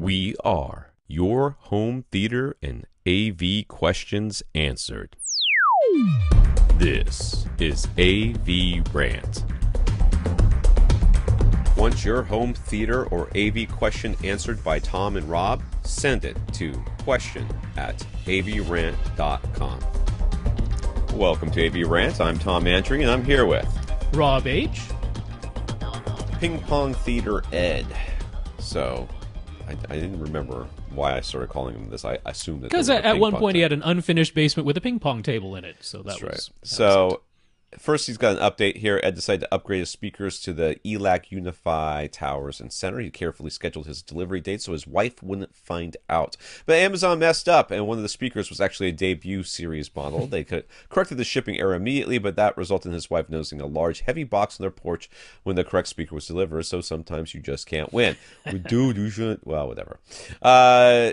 We are your home theater and AV questions answered. This is AVRant. Want your home theater or AV question answered by Tom and Rob? Send it to question@avrant.com. Welcome to AVRant. I'm Tom Andry, and I'm here with Rob H. Ping Pong Theater Ed. So, I didn't remember why I started calling him this. I assumed that because at one point he had an unfinished basement with a ping pong table in it. So that's right. So first, he's got an update here. Ed decided to upgrade his speakers to the ELAC Unify towers and center. He carefully scheduled his delivery date so his wife wouldn't find out. But Amazon messed up, and one of the speakers was actually a debut series model. They corrected the shipping error immediately, but that resulted in his wife noticing a large, heavy box on their porch when the correct speaker was delivered. So sometimes you just can't win. Dude, you shouldn't. Well, whatever.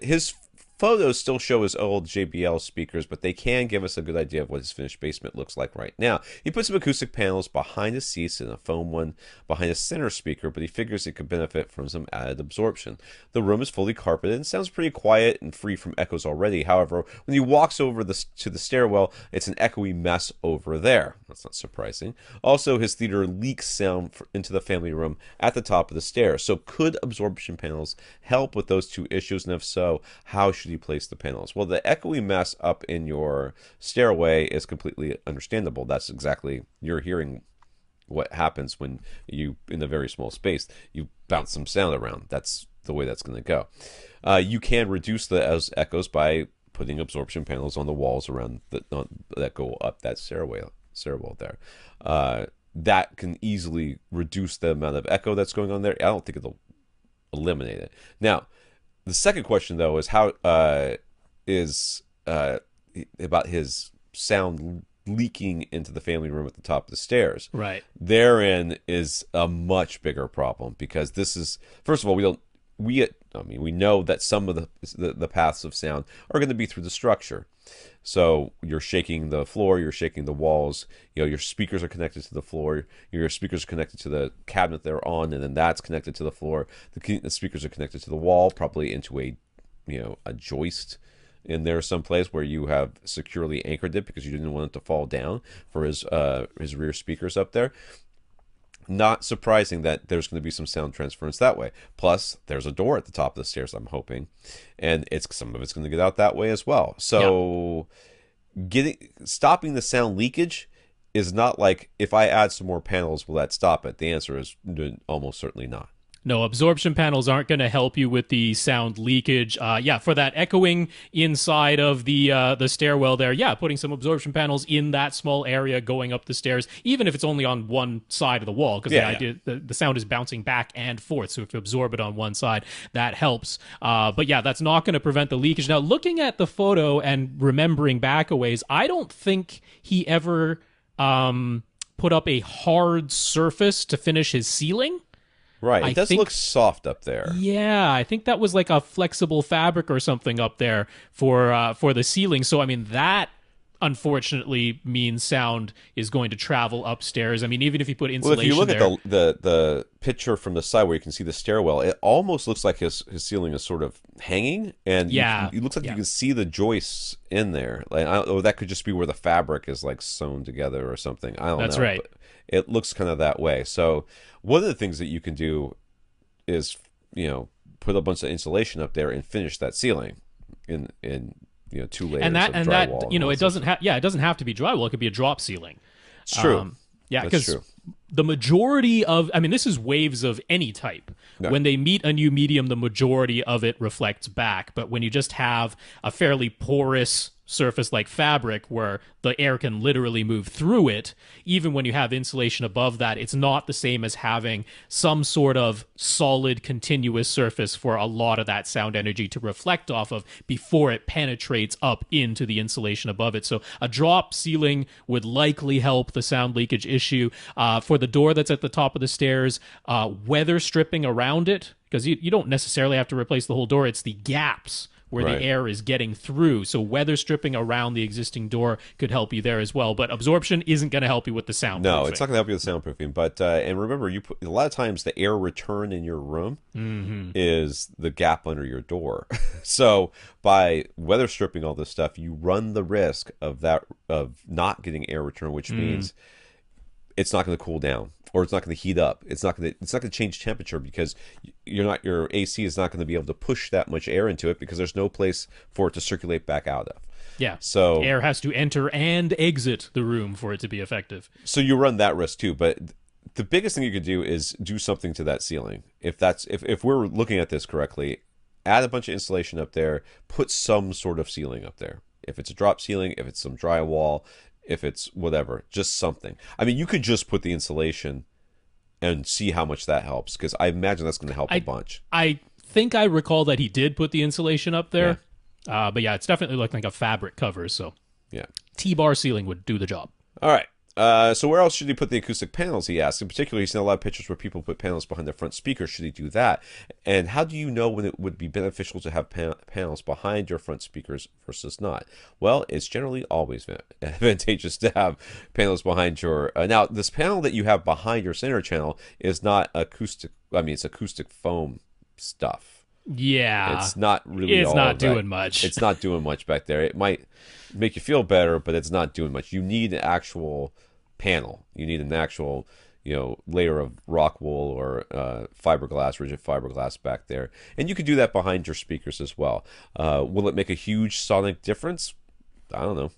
His photos still show his old JBL speakers, but they can give us a good idea of what his finished basement looks like right now. He put some acoustic panels behind his seats and a foam one behind his center speaker, but he figures it could benefit from some added absorption. The room is fully carpeted and sounds pretty quiet and free from echoes already. However, when he walks over to the stairwell, it's an echoey mess over there. That's not surprising. Also, his theater leaks sound into the family room at the top of the stairs. So could absorption panels help with those two issues? And if so, how should you place the panels? Well, the echoey mess up in your stairway is completely understandable. That's exactly, you're hearing what happens when you, in a very small space, you bounce some sound around. That's the way that's going to go. You can reduce those echoes by putting absorption panels on the walls around that go up that stairwell there. That can easily reduce the amount of echo that's going on there. I don't think it'll eliminate it. Now, the second question, though, is how about his sound leaking into the family room at the top of the stairs. Right. Therein is a much bigger problem, because this is, first of all, we know that some of the paths of sound are going to be through the structure. So you're shaking the floor, you're shaking the walls, your speakers are connected to the floor, your speakers are connected to the cabinet they're on, and then that's connected to the floor. The speakers are connected to the wall, probably into a joist in there someplace where you have securely anchored it because you didn't want it to fall down for his rear speakers up there. Not surprising that there's going to be some sound transference that way. Plus, there's a door at the top of the stairs, I'm hoping, and some of it's going to get out that way as well. So, stopping the sound leakage is not like, if I add some more panels, will that stop it? The answer is almost certainly not. No, absorption panels aren't going to help you with the sound leakage. For that echoing inside of the stairwell there, putting some absorption panels in that small area going up the stairs, even if it's only on one side of the wall, because the sound is bouncing back and forth, so if you absorb it on one side, that helps. But that's not going to prevent the leakage. Now, looking at the photo and remembering back a ways, I don't think he ever put up a hard surface to finish his ceiling. Right, it does look soft up there. Yeah, I think that was like a flexible fabric or something up there for the ceiling. So, I mean, that unfortunately means sound is going to travel upstairs. I mean, even if you put insulation if you look at the picture from the side where you can see the stairwell, it almost looks like his ceiling is sort of hanging, and it looks like you can see the joists in there. Like, that could just be where the fabric is like sewn together or something. I don't know. That's right. But it looks kind of that way. So one of the things that you can do is, put a bunch of insulation up there and finish that ceiling in 2 layers and of drywall. It doesn't have to be drywall. It could be a drop ceiling. It's true. Because the majority of, this is waves of any type. No. When they meet a new medium, the majority of it reflects back. But when you just have a fairly porous surface like fabric where the air can literally move through it, even when you have insulation above that, it's not the same as having some sort of solid continuous surface for a lot of that sound energy to reflect off of before it penetrates up into the insulation above it. So a drop ceiling would likely help the sound leakage issue. For the door that's at the top of the stairs, weather stripping around it, because you don't necessarily have to replace the whole door. It's the gaps where the air is getting through. So weather stripping around the existing door could help you there as well. But absorption isn't going to help you with the soundproofing. No, it's not going to help you with soundproofing. But and remember, a lot of times the air return in your room is the gap under your door. So by weather stripping all this stuff, you run the risk of not getting air return, which means it's not going to cool down, or it's not going to heat up. It's not going to change temperature, because your AC is not going to be able to push that much air into it, because there's no place for it to circulate back out of. Yeah. So air has to enter and exit the room for it to be effective. So you run that risk too. But the biggest thing you could do is do something to that ceiling. If we're looking at this correctly, add a bunch of insulation up there, put some sort of ceiling up there. If it's a drop ceiling, if it's some drywall, if it's whatever, just something. I mean, you could just put the insulation and see how much that helps, because I imagine that's going to help a bunch. I think I recall that he did put the insulation up there. Yeah. But yeah, it's definitely looking like a fabric cover, so yeah, T-bar ceiling would do the job. All right. So where else should he put the acoustic panels, he asked. In particular, he's seen a lot of pictures where people put panels behind their front speakers. Should he do that? And how do you know when it would be beneficial to have panels behind your front speakers versus not? Well, it's generally always advantageous to have panels behind your... now, this panel that you have behind your center channel is not acoustic... I mean, it's acoustic foam stuff. Yeah. It's not really It's not doing much. It's not doing much back there. It might make you feel better, but it's not doing much. You need an actual panel. You need an actual, layer of rock wool or fiberglass, rigid fiberglass back there. And you could do that behind your speakers as well. Will it make a huge sonic difference? I don't know.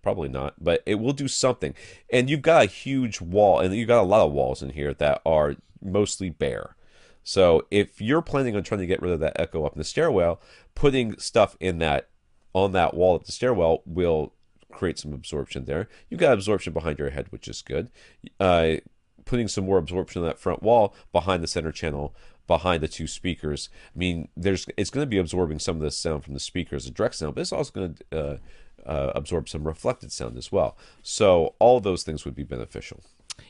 Probably not, but it will do something. And you've got a huge wall, and you've got a lot of walls in here that are mostly bare. So if you're planning on trying to get rid of that echo up in the stairwell, putting stuff on that wall at the stairwell will create some absorption there. You've got absorption behind your head, which is good. Putting some more absorption on that front wall behind the center channel, behind the two speakers. I mean, it's going to be absorbing some of the sound from the speakers, the direct sound, but it's also going to absorb some reflected sound as well. So all those things would be beneficial.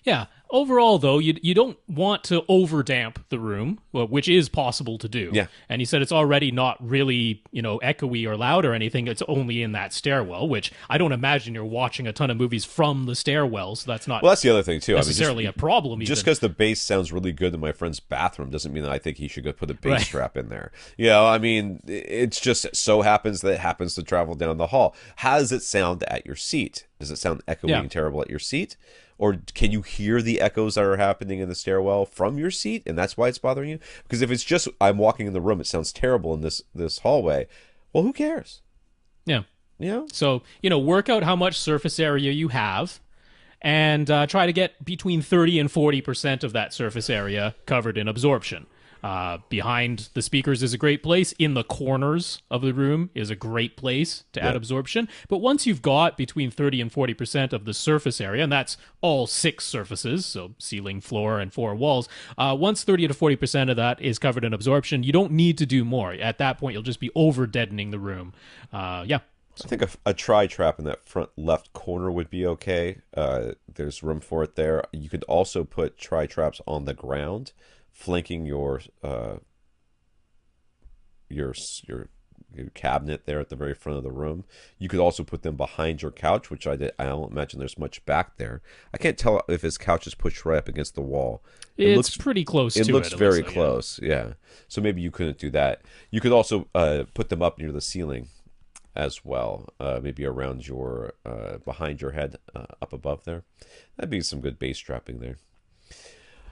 Yeah. Overall, though, you don't want to overdamp the room, which is possible to do. Yeah. And he said it's already not really, echoey or loud or anything. It's only in that stairwell, which I don't imagine you're watching a ton of movies from the stairwell, so that's not... Well, that's the other thing, too. necessarily a problem. Just because the bass sounds really good in my friend's bathroom doesn't mean that I think he should go put a bass Right. strap in there. I mean, it's just so happens that it happens to travel down the hall. How does it sound at your seat? Does it sound echoey and terrible at your seat? Or can you hear the echoes that are happening in the stairwell from your seat, and that's why it's bothering you? Because if it's just, I'm walking in the room, it sounds terrible in this hallway, well, who cares? Yeah. Yeah. So, work out how much surface area you have, and try to get between 30 and 40% of that surface area covered in absorption. Behind the speakers is a great place. In the corners of the room is a great place to add absorption. But once you've got between 30 and 40% of the surface area, and that's all 6 surfaces, so ceiling, floor, and 4 walls, once 30 to 40% of that is covered in absorption, you don't need to do more. At that point, you'll just be over-deadening the room. Yeah. I think a tri-trap in that front left corner would be okay. There's room for it there. You could also put tri-traps on the ground, flanking your cabinet there at the very front of the room. You could also put them behind your couch, which I don't imagine there's much back there. I can't tell if his couch is pushed right up against the wall. It looks pretty close to it. It looks very close, yeah. So maybe you couldn't do that. You could also put them up near the ceiling as well, maybe around your behind your head, up above there. That'd be some good bass strapping there.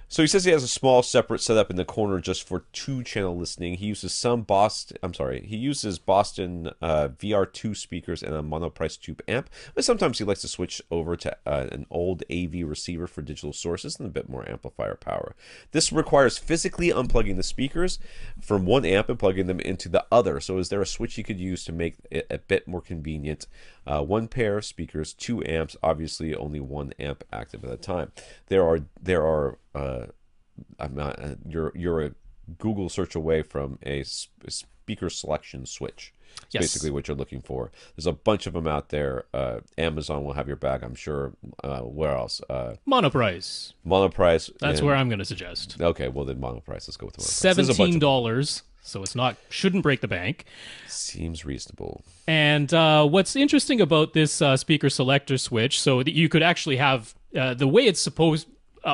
So he says he has a small separate setup in the corner just for 2-channel listening. He uses Boston VR2 speakers and a Monoprice tube amp, but sometimes he likes to switch over to an old AV receiver for digital sources and a bit more amplifier power. This requires physically unplugging the speakers from one amp and plugging them into the other. So is there a switch he could use to make it a bit more convenient? 1 pair of speakers, 2 amps, obviously only 1 amp active at a time. There are you're a Google search away from a speaker selection switch. It's basically what you're looking for. There's a bunch of them out there. Amazon will have your bag, I'm sure. Where else? Monoprice. That's where I'm going to suggest. Okay, well then Monoprice. Let's go with Monoprice. $17 so it's not shouldn't break the bank. Seems reasonable. And what's interesting about this speaker selector switch, so that you could actually have the way it's supposed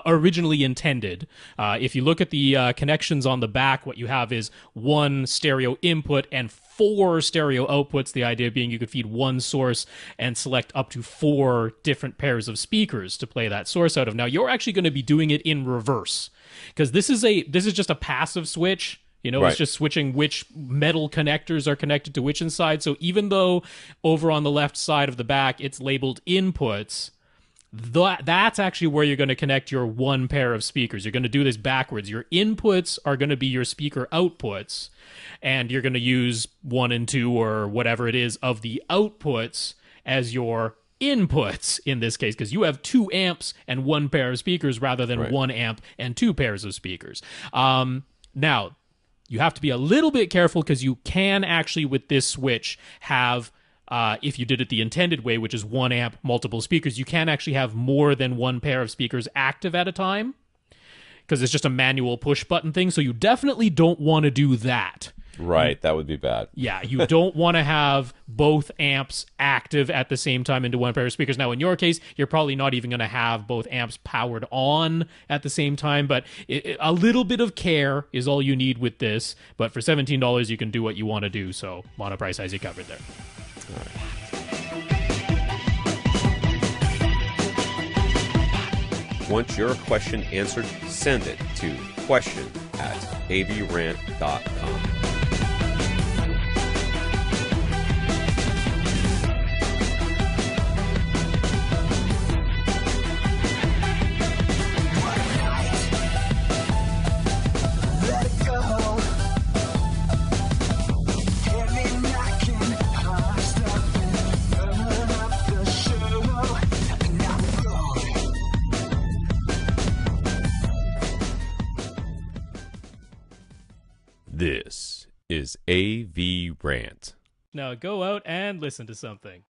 originally intended. If you look at the connections on the back, what you have is one stereo input and 4 stereo outputs. The idea being you could feed one source and select up to 4 different pairs of speakers to play that source out of. Now you're actually going to be doing it in reverse, because this is just a passive switch. You know, It's just switching which metal connectors are connected to which inside. So even though over on the left side of the back it's labeled inputs, that's actually where you're going to connect your one pair of speakers. You're going to do this backwards. Your inputs are going to be your speaker outputs, and you're going to use 1 and 2 or whatever it is of the outputs as your inputs in this case, because you have 2 amps and 1 pair of speakers rather than 1 amp and 2 pairs of speakers. Now, you have to be a little bit careful, because you can actually, with this switch, have if you did it the intended way, which is 1 amp, multiple speakers, you can actually have more than 1 pair of speakers active at a time, because it's just a manual push button thing. So you definitely don't want to do that. Right, that would be bad. Yeah, you don't want to have both amps active at the same time into 1 pair of speakers. Now, in your case, you're probably not even going to have both amps powered on at the same time, but a little bit of care is all you need with this. But for $17, you can do what you want to do, so Monoprice has you covered there. All right. Want your question answered? Send it to question@avrant.com. This is AVRant. Now go out and listen to something.